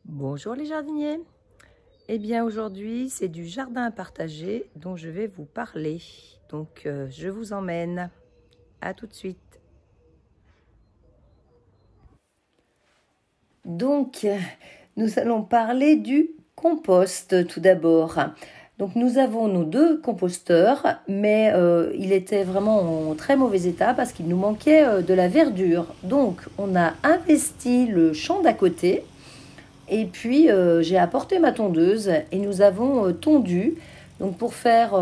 Bonjour les jardiniers. Eh bien aujourd'hui c'est du jardin partagé dont je vais vous parler. Donc je vous emmène. À tout de suite. Donc nous allons parler du compost tout d'abord. Donc nous avons nos deux composteurs, mais il était vraiment en très mauvais état parce qu'il nous manquait de la verdure. Donc on a investi le champ d'à côté. Et puis, j'ai apporté ma tondeuse et nous avons tondu donc pour faire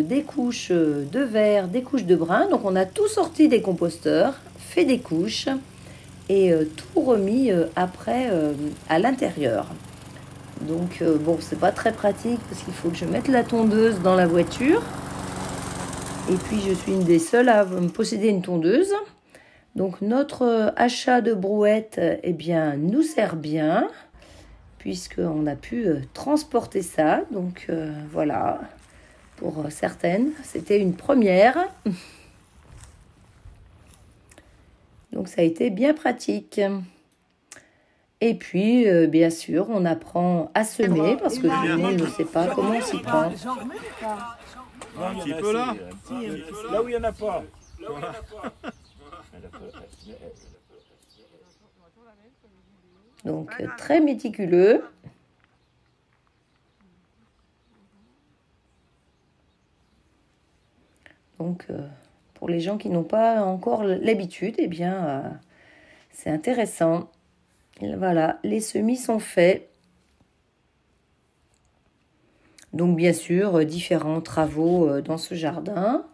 des couches de vert, des couches de brun. Donc, on a tout sorti des composteurs, fait des couches et tout remis après à l'intérieur. Donc, bon, c'est pas très pratique parce qu'il faut que je mette la tondeuse dans la voiture. Et puis, je suis une des seules à posséder une tondeuse. Donc, notre achat de brouette, eh bien, nous sert bien, puisqu'on a pu transporter ça. Donc voilà, pour certaines, c'était une première. Donc ça a été bien pratique. Et puis, bien sûr, on apprend à semer, parce que tout le monde ne sait pas comment on s'y prend. Un petit peu là. Là où il n'y en a pas. Donc, très méticuleux. Donc, pour les gens qui n'ont pas encore l'habitude, eh bien, c'est intéressant. Et voilà, les semis sont faits. Donc, bien sûr, différents travaux dans ce jardin.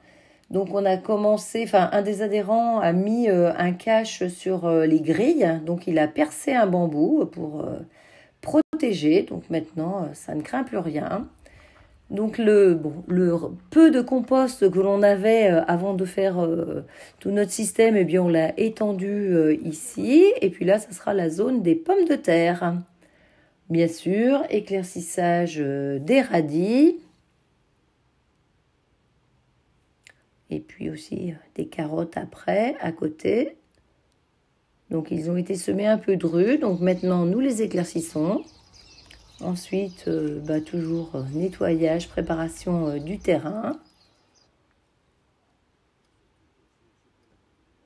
Donc, on a commencé, enfin, un des adhérents a mis un cache sur les grilles. Donc, il a percé un bambou pour protéger. Donc, maintenant, ça ne craint plus rien. Donc, le peu de compost que l'on avait avant de faire tout notre système, eh bien, on l'a étendu ici. Et puis là, ça sera la zone des pommes de terre. Bien sûr, éclaircissage des radis. Et puis aussi des carottes après, à côté. Donc, ils ont été semés un peu drus. Donc, maintenant, nous les éclaircissons. Ensuite, toujours nettoyage, préparation du terrain.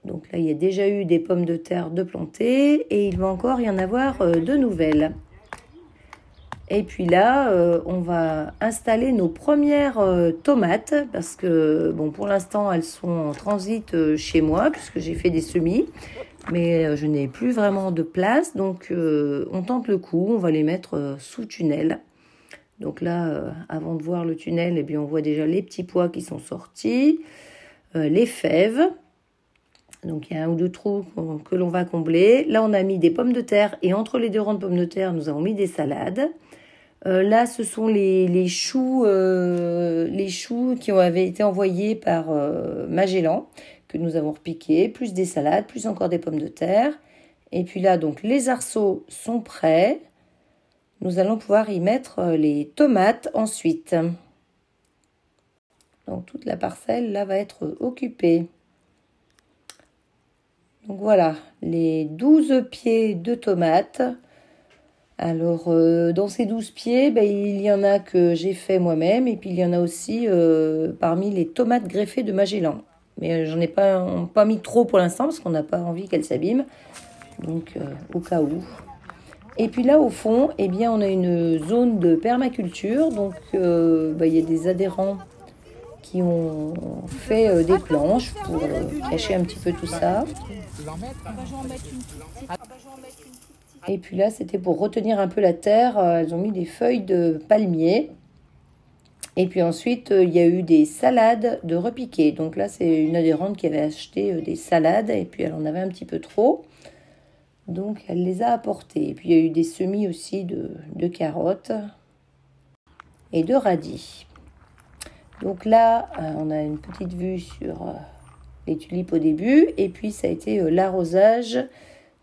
Donc là, il y a déjà eu des pommes de terre de plantées. Et il va encore y en avoir de nouvelles. Et puis là, on va installer nos premières tomates parce que, bon, pour l'instant, elles sont en transit chez moi puisque j'ai fait des semis. Mais je n'ai plus vraiment de place, donc on tente le coup, on va les mettre sous tunnel. Donc là, avant de voir le tunnel, eh bien, on voit déjà les petits pois qui sont sortis, les fèves. Donc il y a un ou deux trous que l'on va combler. Là, on a mis des pommes de terre et entre les deux rangs de pommes de terre, nous avons mis des salades. Là, ce sont les choux qui avaient été envoyés par Magellan, que nous avons repiqués, plus des salades, plus encore des pommes de terre. Et puis là, donc, les arceaux sont prêts. Nous allons pouvoir y mettre les tomates ensuite. Donc, toute la parcelle, là, va être occupée. Donc, voilà, les 12 pieds de tomates. Alors, dans ces 12 pieds, il y en a que j'ai fait moi-même. Et puis, il y en a aussi parmi les tomates greffées de Magellan. Mais j'en ai pas mis trop pour l'instant parce qu'on n'a pas envie qu'elles s'abîment. Donc, au cas où. Et puis là, au fond, eh bien, on a une zone de permaculture. Donc, il y a des adhérents qui ont fait des planches pour cacher un petit peu tout ça. Et puis là, c'était pour retenir un peu la terre. Elles ont mis des feuilles de palmier. Et puis ensuite, il y a eu des salades de repiquer. Donc là, c'est une adhérente qui avait acheté des salades et puis elle en avait un petit peu trop. Donc elle les a apportées. Et puis il y a eu des semis aussi de carottes et de radis. Donc là, on a une petite vue sur les tulipes au début. Et puis ça a été l'arrosage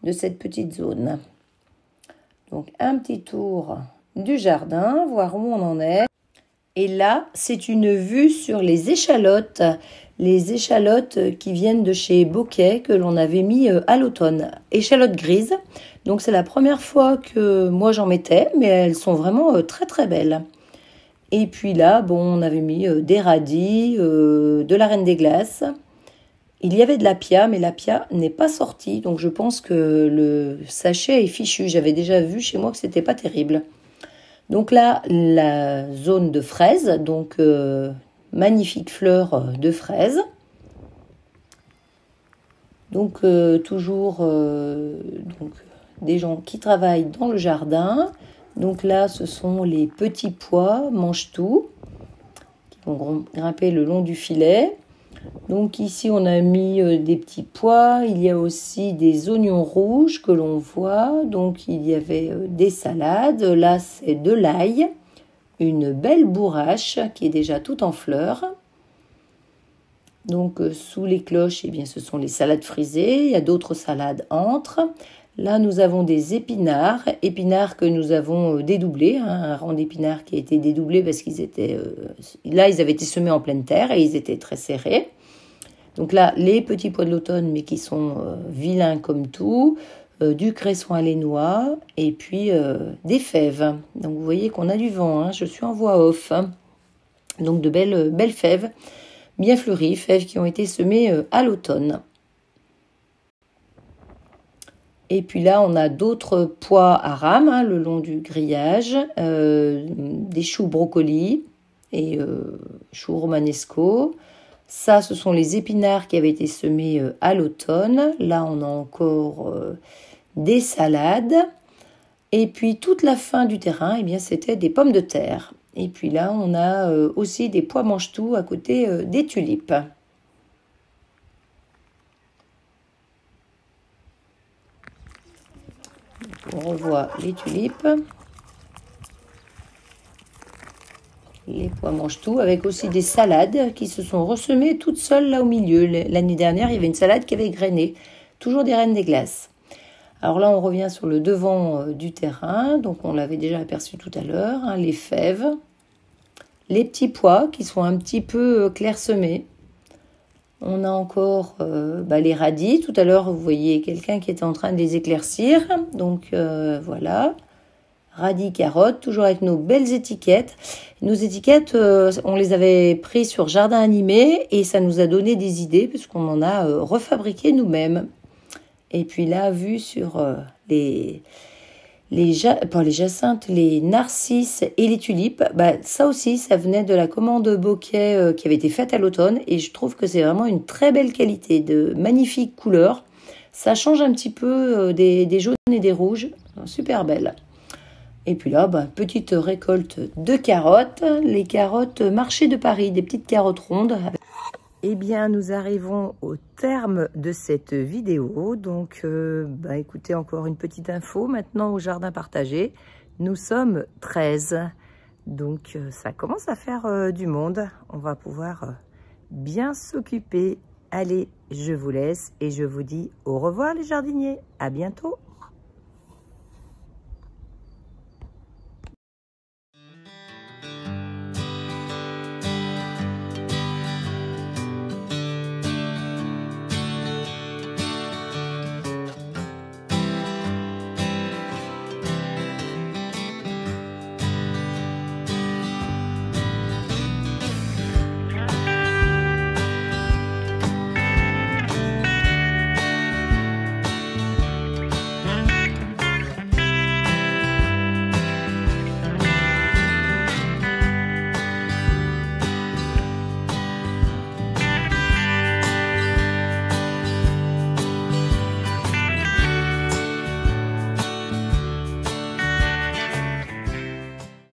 de cette petite zone. Donc un petit tour du jardin, voir où on en est. Et là, c'est une vue sur les échalotes qui viennent de chez Bocquet, que l'on avait mis à l'automne. Échalotes grises, donc c'est la première fois que moi j'en mettais, mais elles sont vraiment très très belles. Et puis là, bon, on avait mis des radis, de la Reine des Glaces. Il y avait de l'apia, mais l'apia n'est pas sortie, donc je pense que le sachet est fichu. J'avais déjà vu chez moi que c'était pas terrible. Donc là, la zone de fraises, donc magnifique fleur de fraises. Donc toujours donc, des gens qui travaillent dans le jardin. Donc là, ce sont les petits pois mange-tout qui vont grimper le long du filet. Donc ici, on a mis des petits pois. Il y a aussi des oignons rouges que l'on voit. Donc il y avait des salades. Là, c'est de l'ail. Une belle bourrache qui est déjà toute en fleurs. Donc sous les cloches, eh bien, ce sont les salades frisées. Il y a d'autres salades entre. Là, nous avons des épinards que nous avons dédoublés. Un rang d'épinards qui a été dédoublé parce qu'ils étaient... là, ils avaient été semés en pleine terre et ils étaient très serrés. Donc là, les petits pois de l'automne, mais qui sont vilains comme tout. Du cresson à l'énois et puis des fèves. Donc vous voyez qu'on a du vent, hein, je suis en voix off. Hein. Donc de belles fèves, bien fleuries, fèves qui ont été semées à l'automne. Et puis là, on a d'autres pois à rame, hein, le long du grillage, des choux brocolis et choux romanesco. Ça, ce sont les épinards qui avaient été semés à l'automne. Là, on a encore des salades. Et puis, toute la fin du terrain, eh bien, c'était des pommes de terre. Et puis là, on a aussi des pois mange-tout à côté des tulipes. On revoit les tulipes. Les pois mange-tout, avec aussi des salades qui se sont ressemées toutes seules là au milieu. L'année dernière, il y avait une salade qui avait grainé. Toujours des Reines des Glaces. Alors là, on revient sur le devant du terrain. Donc, on l'avait déjà aperçu tout à l'heure. Hein, les fèves. Les petits pois qui sont un petit peu clairsemés. On a encore les radis. Tout à l'heure, vous voyez quelqu'un qui était en train de les éclaircir. Donc, voilà. Radis, carottes, toujours avec nos belles étiquettes. Nos étiquettes, on les avait prises sur Jardin Animé et ça nous a donné des idées puisqu'on en a refabriqué nous-mêmes. Et puis là, vu sur les jacinthes, les narcisses et les tulipes, ça aussi, ça venait de la commande Bocquet qui avait été faite à l'automne et je trouve que c'est vraiment une très belle qualité, de magnifiques couleurs. Ça change un petit peu des jaunes et des rouges, super belle. Et puis là, petite récolte de carottes, les carottes marché de Paris, des petites carottes rondes. Eh bien, nous arrivons au terme de cette vidéo. Donc, écoutez, encore une petite info. Maintenant, au jardin partagé, nous sommes 13. Donc, ça commence à faire du monde. On va pouvoir bien s'occuper. Allez, je vous laisse et je vous dis au revoir les jardiniers. À bientôt.